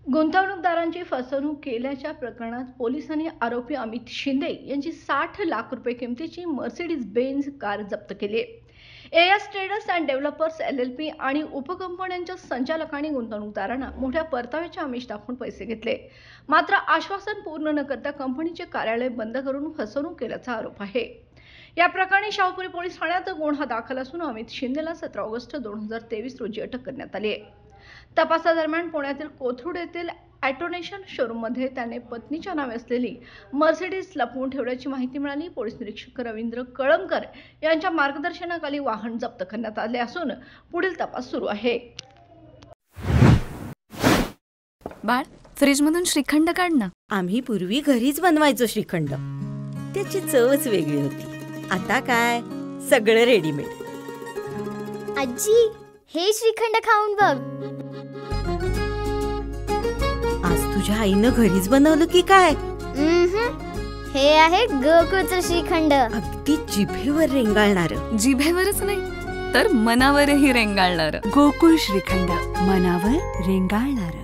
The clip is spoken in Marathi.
गुंतवणूकदारांची फसवणूक केल्याच्या प्रकरणात पोलिसांनी आरोपी अमित शिंदे यांची 60 लाख रुपये किमतीची मर्सिडीज बेंझ कार जप्त केली आहे। As traders and developers LLP आणि उपकंपन्यांच्या संचालकांनी गुंतवणूकदारांना मोठ्या परताव्याचे आमिष दाखवून पैसे घेतले, मात्र आश्वासन पूर्ण न करता कंपनीचे कार्यालय बंद करून फसवणूक केल्याचा आरोप आहे। या प्रकरणी शाहूपुरी पोलीस ठाण्यात गुन्हा दाखल असून अमित शिंदेला 17 ऑगस्ट 2023 रोजी अटक करण्यात आली आहे। तपासादरम्यान पुण्यातील कोथरूड येथील ऑटोनेशन शोरूममध्ये त्याने पत्नीच्या नावे असलेली मर्सिडीज लपवून ठेवल्याची माहिती मिळाली। पोलीस निरीक्षक रवींद्र कळमकर यांच्या मार्गदर्शनाखाली वाहन जप्त करण्यात आले असून पुढील तपास सुरू आहे। बाळ, फ्रीजमधून श्रीखंड काढ ना। आम्ही पूर्वी घरीच बनवायचो श्रीखंड, त्याची चवच वेगळी होती। आता काय सगळं रेडीमेड। आजी, हे श्रीखंड खाऊन बघ। आज तुझ्या आईनं घरीच बनवलं की काय? हे आहे गोकुळचं श्रीखंड, अगदी जिभेवर रेंगाळणार। जिभेवरच नाही तर मनावरही रेंगाळणार। गोकुळ श्रीखंड, मनावर रेंगाळणार।